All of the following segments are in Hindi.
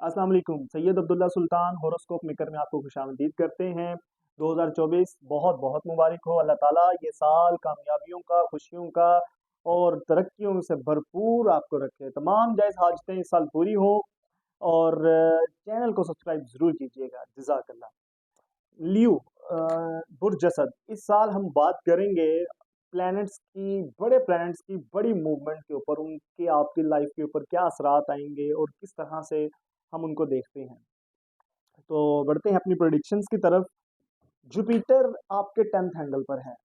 अस्सलाम वालेकुम। सैयद अब्दुल्ला सुल्तान हॉरोस्कोप मेकर में आपको खुशामदीद करते हैं। 2024 बहुत बहुत मुबारक हो। अल्लाह ताला ये साल कामयाबियों का, खुशियों का और तरक्कियों से भरपूर आपको रखे। तमाम जायज़ हाजतें इस साल पूरी हो और चैनल को सब्सक्राइब ज़रूर कीजिएगा। जज़ाकल्लाह। लियो बुर्ज असद, इस साल हम बात करेंगे प्लैनेट्स की, बड़े प्लैनेट्स की बड़ी मूवमेंट के ऊपर, उनके आपकी लाइफ के ऊपर क्या असरात आएंगे और किस तरह से हम उनको देखते हैं। तो बढ़ते हैं अपनी प्रोडिक्शंस की तरफ। जुपिटर आपके 10th एंगल पर है।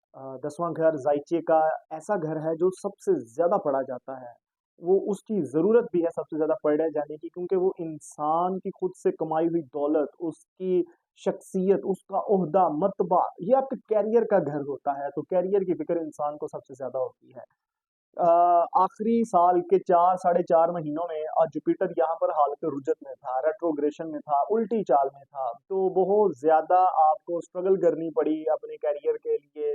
10वां घर जाइचे का ऐसा घर है जो सबसे ज्यादा पढ़ा जाता है। वो उसकी जरूरत भी है सबसे ज्यादा पढ़े जाने की, क्योंकि वो इंसान की खुद से कमाई हुई दौलत, उसकी शख्सियत, उसका ओहदा, मर्तबा, ये आपके कैरियर का घर होता है। तो कैरियर की फिक्र इंसान को सबसे ज्यादा होती है। आखिरी साल के 4 साढ़े 4 महीनों में जुपिटर यहाँ पर हालत रुजत में था, रेट्रोग्रेशन में था, उल्टी चाल में था। तो बहुत ज़्यादा आपको स्ट्रगल करनी पड़ी अपने करियर के लिए।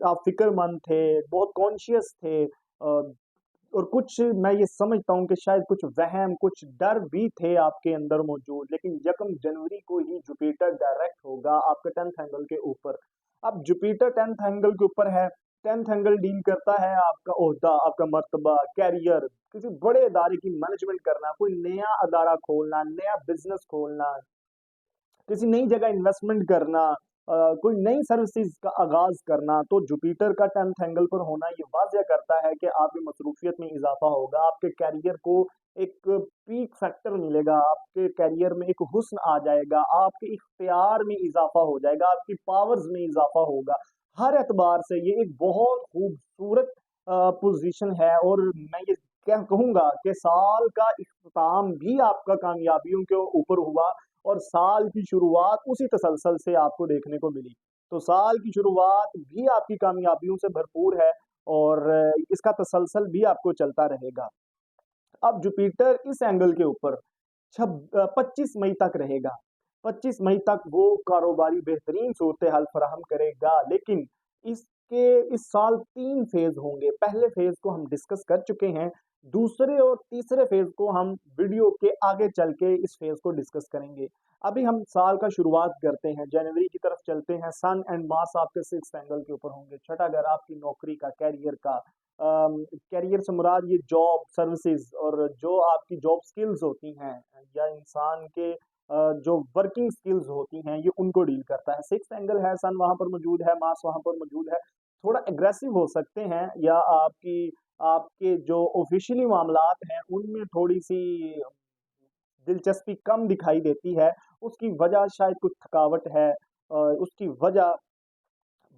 आप फ़िक्रमंद थे, बहुत कॉन्शियस थे। और कुछ मैं ये समझता हूँ कि शायद कुछ वहम, कुछ डर भी थे आपके अंदर मौजूद, लेकिन 1 जनवरी को ही जुपिटर डायरेक्ट होगा आपके 10th एंगल के ऊपर। अब जुपिटर 10th एंगल के ऊपर है। 10th एंगल डील करता है आपका ओहदा, आपका मर्तबा, कैरियर, किसी बड़े अदारे की मैनेजमेंट करना, कोई नया अदारा खोलना, नया बिजनेस खोलना, किसी नई जगह इन्वेस्टमेंट करना, कोई नई सर्विसेज का आगाज करना। तो जुपिटर का 10th एंगल पर होना ये वाज़ह करता है कि आपकी मसरूफियत में इजाफा होगा, आपके कैरियर को एक पीक फैक्टर मिलेगा, आपके कैरियर में एक हुस्न आ जाएगा, आपके इख्तियार में इजाफा हो जाएगा, आपकी पावर्स में इजाफा होगा। हर एतबार से ये एक बहुत खूबसूरत पोजीशन है। और मैं ये क्या कहूंगा कि साल का इख्तिताम भी आपका कामयाबियों के ऊपर हुआ और साल की शुरुआत उसी तसलसल से आपको देखने को मिली। तो साल की शुरुआत भी आपकी कामयाबियों से भरपूर है और इसका तसलसल भी आपको चलता रहेगा। अब जुपिटर इस एंगल के ऊपर 25 मई तक रहेगा। 25 मई तक वो कारोबारी बेहतरीन सूरत हाल फराहम करेगा। लेकिन इसके इस साल 3 फेज होंगे। पहले फेज को हम डिस्कस कर चुके हैं, दूसरे और तीसरे फेज को हम वीडियो के आगे चल के इस फेज को डिस्कस करेंगे। अभी हम साल का शुरुआत करते हैं, जनवरी की तरफ चलते हैं। सन एंड मार्स आपके 6th एंगल के ऊपर होंगे। छठा घर आपकी नौकरी का, कैरियर का। कैरियर से मुराद ये जॉब, सर्विसेज और जो आपकी जॉब स्किल्स होती हैं या इंसान के जो वर्किंग स्किल्स होती हैं, ये उनको डील करता है। 6th एंगल है, सन वहां पर मौजूद है, मार्स वहां पर मौजूद है। थोड़ा एग्रेसिव हो सकते हैं या आपकी आपके जो ऑफिशियली मामलात हैं उनमें थोड़ी सी दिलचस्पी कम दिखाई देती है। उसकी वजह शायद कुछ थकावट है। उसकी वजह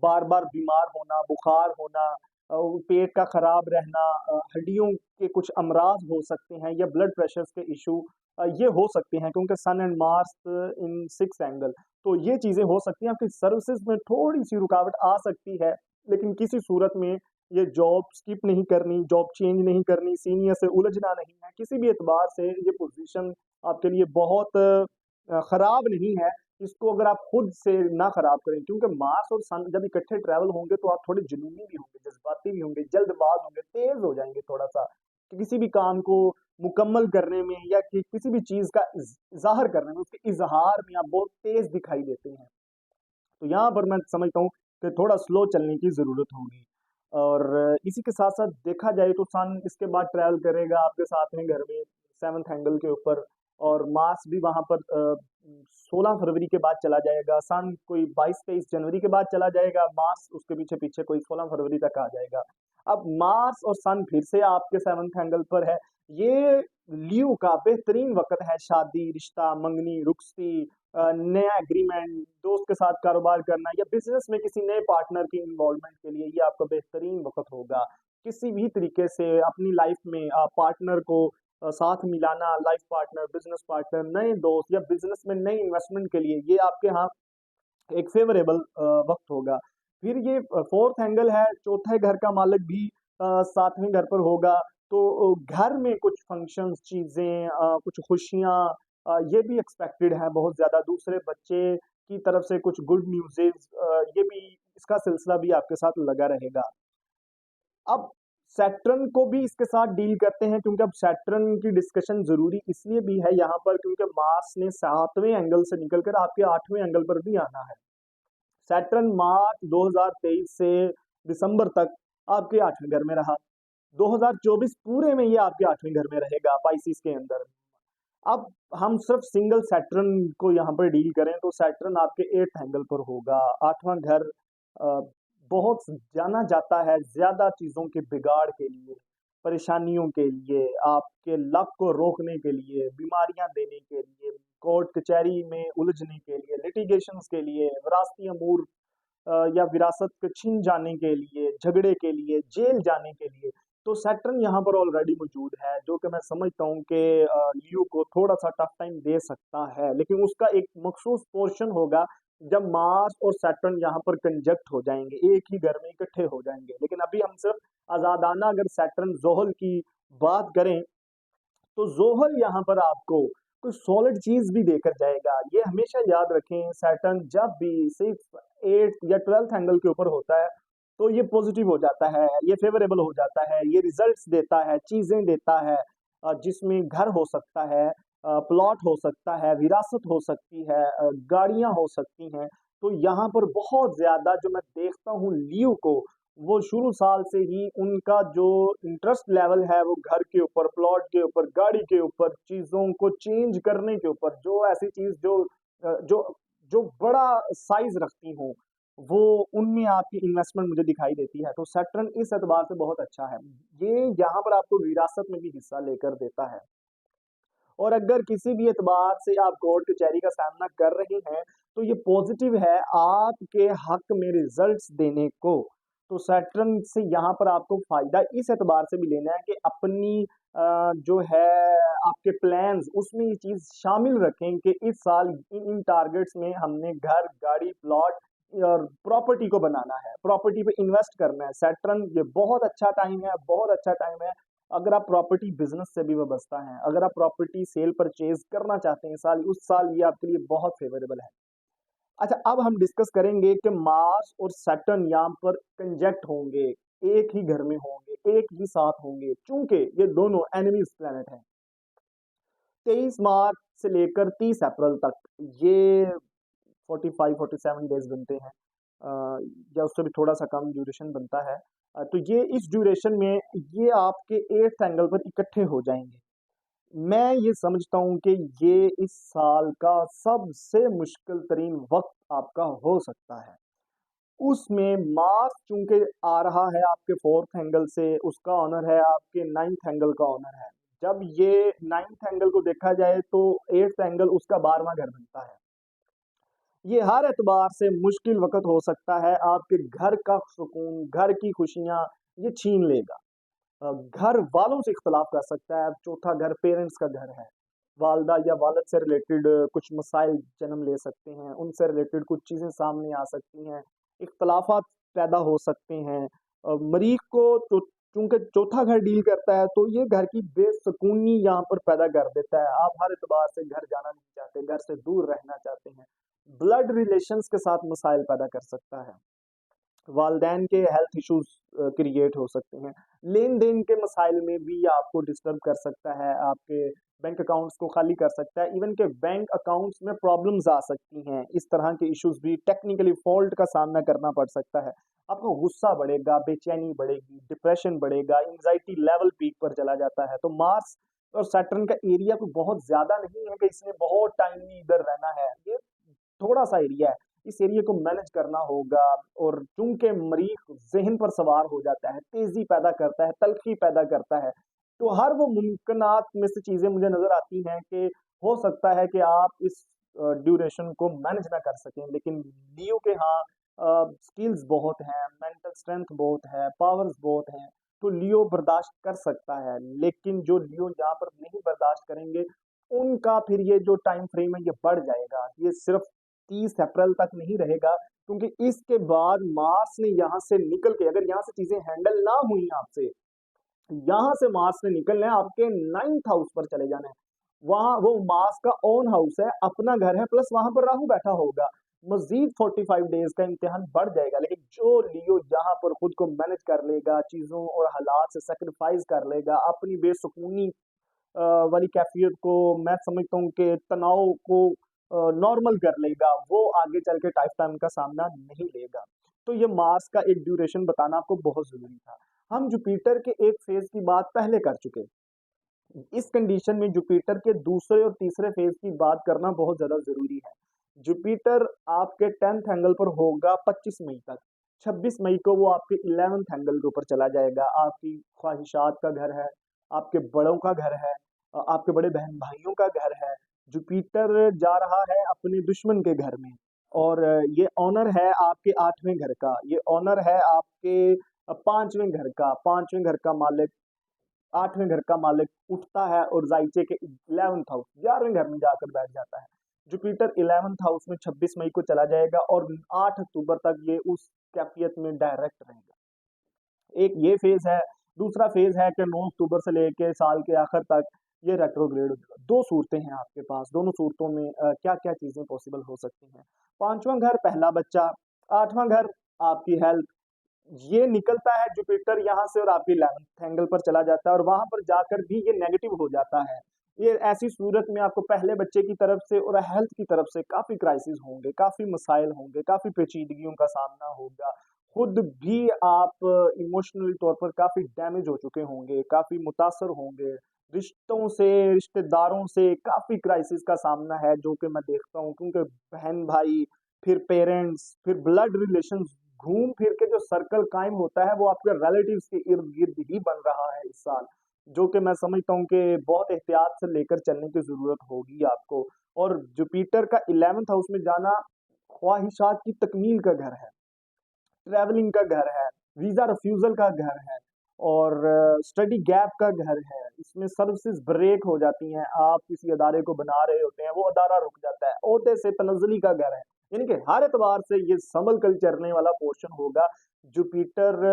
बार बार बीमार होना, बुखार होना, पेट का खराब रहना, हड्डियों के कुछ अमराज हो सकते हैं या ब्लड प्रेशर के इशू ये हो सकते हैं, क्योंकि sun and Mars in 6th angle. तो ये चीजें हो सकती हैं, आपकी सर्विसेज में थोड़ी सी रुकावट आ सकती है। लेकिन किसी सूरत में ये जॉब स्किप नहीं करनी, जॉब चेंज नहीं करनी, सीनियर से उलझना नहीं है। किसी भी एतबार से ये पोजीशन आपके लिए बहुत खराब नहीं है। इसको अगर आप खुद से ना खराब करें, क्योंकि मार्स और सन जब इकट्ठे ट्रैवल होंगे तो आप थोड़े जुनूनी भी होंगे, जज्बाती भी होंगे, जल्दबाज होंगे, तेज हो जाएंगे थोड़ा सा कि किसी भी काम को मुकम्मल करने में या किसी भी चीज का इजाहर करने में, उसके इजहार में आप बहुत तेज दिखाई देते हैं। तो यहाँ पर मैं समझता हूँ कि थोड़ा स्लो चलने की जरूरत होगी। और इसी के साथ साथ देखा जाए तो सन इसके बाद ट्रैवल करेगा आपके साथ में घर में 7th एंगल के ऊपर। और मार्स भी वहां पर 16 फरवरी के बाद चला जाएगा। सन कोई 22-23 जनवरी के बाद चला जाएगा, मार्स उसके पीछे पीछे कोई 16 फरवरी तक आ जाएगा। अब मार्स और सन फिर से आपके 7th एंगल पर है। ये लियो का बेहतरीन वक्त है, शादी, रिश्ता, मंगनी, रुखसती, नया एग्रीमेंट, दोस्त के साथ कारोबार करना या बिजनेस में किसी नए पार्टनर की इन्वॉल्वमेंट के लिए ये आपका बेहतरीन वक्त होगा। किसी भी तरीके से अपनी लाइफ में पार्टनर को साथ मिलाना, लाइफ पार्टनर, बिजनेस पार्टनर, नए दोस्त या बिजनेस में नई इन्वेस्टमेंट के लिए ये आपके यहाँ एक फेवरेबल वक्त होगा। फिर ये 4th एंगल है, चौथे घर का मालिक भी 7वें घर पर होगा। तो घर में कुछ फंक्शंस, चीजें, कुछ खुशियां ये भी एक्सपेक्टेड है बहुत ज्यादा। दूसरे बच्चे की तरफ से कुछ गुड न्यूज़ेस, ये भी, इसका सिलसिला भी आपके साथ लगा रहेगा। अब सैटर्न को भी इसके साथ डील करते हैं, क्योंकि अब सैटर्न की डिस्कशन जरूरी इसलिए भी है यहाँ पर क्योंकि मार्स ने 7वें एंगल से निकलकर आपके 8वें एंगल पर भी आना है। सैटर्न मार्च 2023 से दिसंबर तक आपके 8वें घर में रहा। 2024 पूरे में ये आपके 8वें घर में रहेगा पाइसिस के अंदर। अब हम सिर्फ सिंगल सैटर्न को यहाँ पर डील करें तो सैटर्न आपके 8th एंगल पर होगा। 8वां घर बहुत जाना जाता है ज्यादा चीजों के बिगाड़ के लिए, परेशानियों के लिए, आपके लक को रोकने के लिए, बीमारियां देने के लिए, कोर्ट कचहरी में उलझने के लिए, लिटिगेशंस के लिए, विरासती अमूर या विरासत के छीन जाने के लिए, झगड़े के लिए, जेल जाने के लिए। तो सैटर्न यहाँ पर ऑलरेडी मौजूद है, जो कि मैं समझता हूँ कि लियो को थोड़ा सा टफ टाइम दे सकता है, लेकिन उसका एक मखसूस पोर्शन होगा जब मार्स और सैटर्न यहाँ पर कंजक्ट हो जाएंगे, एक ही घर में इकट्ठे हो जाएंगे। लेकिन अभी हम सिर्फ आजादाना अगर सैटर्न जोहल की बात करें तो जोहल यहाँ पर आपको कोई सॉलिड चीज भी देकर जाएगा। ये हमेशा याद रखें, सैटर्न जब भी 6, 8 या 12th एंगल के ऊपर होता है तो ये पॉजिटिव हो जाता है, ये फेवरेबल हो जाता है, ये रिजल्ट्स देता है, चीजें देता है, जिसमें घर हो सकता है, प्लॉट हो सकता है, विरासत हो सकती है, गाड़ियां हो सकती हैं। तो यहाँ पर बहुत ज्यादा जो मैं देखता हूँ लियो को, वो शुरू साल से ही उनका जो इंटरेस्ट लेवल है वो घर के ऊपर, प्लॉट के ऊपर, गाड़ी के ऊपर, चीजों को चेंज करने के ऊपर, जो ऐसी चीज जो जो बड़ा साइज रखती हो वो उनमें आपकी इन्वेस्टमेंट मुझे दिखाई देती है। तो सैटर्न इस एतबार से बहुत अच्छा है, ये यहाँ पर आपको विरासत में भी हिस्सा लेकर देता है। और अगर किसी भी एतबार से आप कोर्ट कचहरी का सामना कर रहे हैं तो ये पॉजिटिव है आपके हक में रिजल्ट्स देने को। तो सैटर्न से यहाँ पर आपको फायदा इस एतबार से भी लेना है कि अपनी जो है आपके प्लान्स उसमें ये चीज शामिल रखें कि इस साल इन टारगेट्स में हमने घर, गाड़ी, प्लॉट और प्रॉपर्टी को बनाना है, प्रॉपर्टी पे इन्वेस्ट करना है। सैटर्न ये बहुत अच्छा टाइम है, बहुत अच्छा टाइम है। अगर आप प्रॉपर्टी बिजनेस से भी वाबस्ता हैं, अगर आप प्रॉपर्टी सेल परचेज करना चाहते हैं साल, उस साल ये आपके लिए बहुत फेवरेबल है। अच्छा, अब हम डिस्कस करेंगे कि मार्स और सैटर्न यहाँ पर कंजक्ट होंगे, एक ही घर में होंगे, एक ही साथ होंगे, चूंकि ये दोनों एनिमीज प्लेनेट हैं। 23 मार्च से लेकर 30 अप्रैल तक ये 45-47 डेज बनते हैं, या उससे भी थोड़ा सा कम ड्यूरेशन बनता है। तो ये इस ड्यूरेशन में ये आपके 8th एंगल पर इकट्ठे हो जाएंगे। मैं ये समझता हूँ कि ये इस साल का सबसे मुश्किल तरीन वक्त आपका हो सकता है। उसमें मार्स चूंकि आ रहा है आपके 4th एंगल से, उसका ऑनर है आपके 9th एंगल का ऑनर है। जब ये 9th एंगल को देखा जाए तो 8th एंगल उसका 12वां घर बनता है। ये हर एतबार से मुश्किल वक्त हो सकता है, आपके घर का सुकून, घर की खुशियां ये छीन लेगा। घर वालों से इख्तलाफ कर सकता है। चौथा घर पेरेंट्स का घर है, वालदा या वालद से रिलेटेड कुछ मसाइल जन्म ले सकते हैं, उनसे रिलेटेड कुछ चीज़ें सामने आ सकती हैं, इख्तलाफात पैदा हो सकते हैं। मरीख को तो चूंकि चौथा घर डील करता है तो ये घर की बेसुकूनी यहाँ पर पैदा कर देता है। आप हर एतबार से घर जाना नहीं चाहते, घर से दूर रहना चाहते हैं, ब्लड रिलेशंस के साथ मसाइल पैदा कर सकता है, वालदैन के हेल्थ इश्यूज क्रिएट हो सकते हैं, लेन देन के मसाइल में भी आपको डिस्टर्ब कर सकता है, आपके बैंक अकाउंट्स को खाली कर सकता है, इवन के बैंक अकाउंट्स में प्रॉब्लम्स आ सकती हैं। इस तरह के इश्यूज भी, टेक्निकली फॉल्ट का सामना करना पड़ सकता है। आपको गुस्सा बढ़ेगा, बेचैनी बढ़ेगी, डिप्रेशन बढ़ेगा, एंजाइटी लेवल पीक पर चला जाता है। तो मार्स और सैटर्न का एरिया कोई बहुत ज्यादा नहीं है कि इसने बहुत टाइम इधर रहना है, ये थोड़ा सा एरिया है, इस एरिया को मैनेज करना होगा। और चूंकि मरीख जहन पर सवार हो जाता है, तेजी पैदा करता है, तलखी पैदा करता है, तो हर वो मुमकिनात में से चीजें मुझे नजर आती हैं कि हो सकता है कि आप इस ड्यूरेशन को मैनेज ना कर सकें। लेकिन लियो के यहाँ स्किल्स बहुत हैं, मेंटल स्ट्रेंथ बहुत है, पावर्स बहुत हैं, तो लियो बर्दाश्त कर सकता है। लेकिन जो लियो यहाँ पर नहीं बर्दाश्त करेंगे उनका फिर ये जो टाइम फ्रेम है ये बढ़ जाएगा, ये सिर्फ 30 अप्रैल तक नहीं रहेगा, क्योंकि इसके बाद मार्स ने यहाँ से निकल के, अगर यहाँ से चीजें हैंडल ना हुई आपसे, यहाँ से मार्स ने निकलना है, आपके 9th हाउस पर चले जाना है। वहां वो मार्स का ओन हाउस है, अपना घर है, प्लस वहां पर राहु बैठा होगा। मज़ीद 45 डेज़ का इम्तिहान बढ़ जाएगा। लेकिन जो लियो यहाँ पर खुद को मैनेज कर लेगा, चीज़ों और हालात से सैक्रिफाइस कर लेगा, अपनी बेसुकूनी वाली कैफ़ियत को, मैं समझता हूँ कि तनाव को नॉर्मल कर लेगा, वो आगे चल के टाइफ टाइम का सामना नहीं लेगा। तो ये मार्स का एक ड्यूरेशन बताना आपको बहुत ज़रूरी था। हम जुपिटर के एक फ़ेज़ की बात पहले कर चुके। इस कंडीशन में जुपिटर के दूसरे और तीसरे फ़ेज़ की बात करना बहुत ज़्यादा ज़रूरी है। जुपिटर आपके 10th एंगल पर होगा 25 मई तक। 26 मई को वो आपके 11th एंगल के ऊपर चला जाएगा। आपकी ख्वाहिशात का घर है, आपके बड़ों का घर है, आपके बड़े बहन-भाइयों का घर है। जुपिटर जा रहा है अपने दुश्मन के घर में और ये ऑनर है आपके 8वें घर का, ये ऑनर है आपके 5वें घर का। 5वें घर का मालिक 8वें घर का मालिक उठता है और ज़ाइचे के 11th हाउस 11वें घर में जाकर बैठ जाता है। जुपिटर 11th हाउस में 26 मई को चला जाएगा और 8 अक्टूबर तक ये उस कैफियत में डायरेक्ट रहेगा। एक ये फ़ेज़ है, दूसरा फ़ेज़ है कि 9 अक्टूबर से लेके साल के आखिर तक ये रेट्रोग्रेड हो जाएगा। 2 सूरतें हैं आपके पास, दोनों सूरतों में क्या-क्या चीज़ें पॉसिबल हो सकती हैं। 5वां घर पहला बच्चा, 8वां घर आपकी हेल्थ, ये निकलता है जुपिटर यहाँ से और आपके 11th एंगल पर चला जाता है और वहां पर जाकर भी ये नेगेटिव हो जाता है। ये ऐसी सूरत में आपको पहले बच्चे की तरफ से और हेल्थ की तरफ से काफी क्राइसिस होंगे, काफी मसाइल होंगे, काफी पेचीदगियों का सामना होगा। खुद भी आप इमोशनली तौर पर काफी डैमेज हो चुके होंगे, काफी मुतासर होंगे। रिश्तों से, रिश्तेदारों से काफी क्राइसिस का सामना है जो कि मैं देखता हूँ, क्योंकि बहन भाई, फिर पेरेंट्स, फिर ब्लड रिलेशंस, घूम फिर के जो सर्कल कायम होता है वो आपके रिलेटिव्स के इर्द गिर्द ही बन रहा है इस साल, जो कि मैं समझता हूँ कि बहुत एहतियात से लेकर चलने की जरूरत होगी आपको। और जुपिटर का 11th हाउस में जाना ख्वाहिशात की तकमील का घर है, ट्रैवलिंग का घर है, वीजा रिफ्यूजल का घर है और स्टडी गैप का घर है। इसमें सर्विसेज ब्रेक हो जाती हैं, आप किसी अदारे को बना रहे होते हैं, वो अदारा रुक जाता है, ओहदे से तनज़्ज़ुली का घर है। यानी कि हर एतबार से ये संभल कर चलने वाला पोर्शन होगा। जुपिटर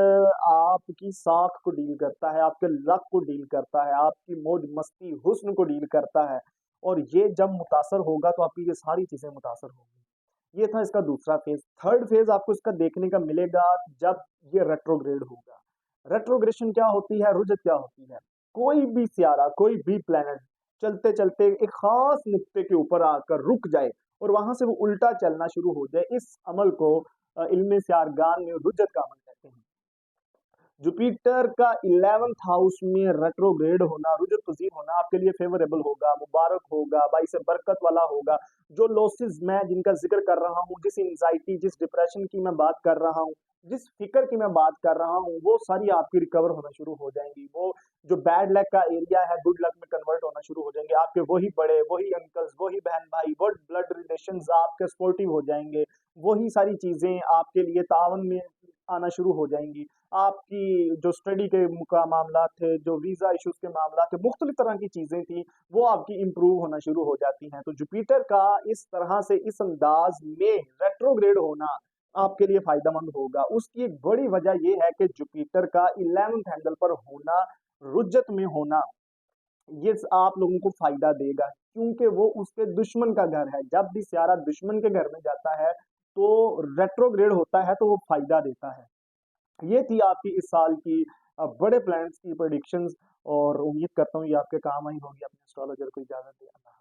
आपकी साख को डील करता है, आपके लक को डील करता है, आपकी मौज-मस्ती, हुस्न को डील करता है और ये जब मुतासर होगा तो आपकी ये सारी चीज़ें मुतासर होंगी। ये था इसका दूसरा फेज़। थर्ड फेज़ आपको इसका देखने का मिलेगा जब ये रेट्रोग्रेड होगा। रेट्रोग्रेशन क्या होती है? रुजत क्या होती है? कोई भी सियारा, कोई भी प्लैनेट चलते-चलते एक ख़ास नुक्ते के ऊपर आकर रुक जाए और वहाँ से वो उल्टा चलना शुरू हो जाए, इस अमल को इल्म सियारगान में रुजत का अमल कहते हैं। जुपिटर का 11th हाउस में रेट्रोग्रेड होना, रुजूत पज़ीर होना आपके लिए फ़ेवरेबल होगा, मुबारक होगा, बाइसे बरकत वाला होगा। जो लॉसेस मैं जिनका ज़िक्र कर रहा हूँ, जिस एंग्ज़ायटी, जिस डिप्रेशन की मैं बात कर रहा हूँ, जिस फ़िक्र की मैं बात कर रहा हूँ, वो सारी आपकी रिकवर होना शुरू हो जाएँगी। वो जो बैड लक का एरिया है, गुड लक में कन्वर्ट होना शुरू हो जाएँगे। आपके वही बड़े, वही अंकल्स, वही बहन-भाई, वो ब्लड रिलेशंस आपके सपोर्टिव हो जाएँगे। वही सारी चीज़ें आपके लिए तावन में आना शुरू हो जाएँगी। आपकी जो स्टडी के मामला थे, जो वीज़ा इश्यूज़ के मामला थे, मुख्तलिफ तरह की चीज़ें थी, वो आपकी इम्प्रूव होना शुरू हो जाती हैं। तो जुपिटर का इस तरह से इस अंदाज़ में रेट्रोग्रेड होना आपके लिए फ़ायदेमंद होगा। उसकी एक बड़ी वजह ये है कि जुपिटर का 11th एंगल पर होना, रुज्जत में होना, ये आप लोगों को फ़ायदा देगा क्योंकि वो उसके दुश्मन का घर है। जब भी सियारा दुश्मन के घर में जाता है, तो रेट्रोग्रेड होता है, तो वो फ़ायदा देता है। ये थी आपकी इस साल की बड़े प्लैन्स की प्रेडिक्शंस और उम्मीद करता हूँ ये आपके काम आई होगी। अपने एस्ट्रोलॉजर को इजाज़त दें। अल्लाह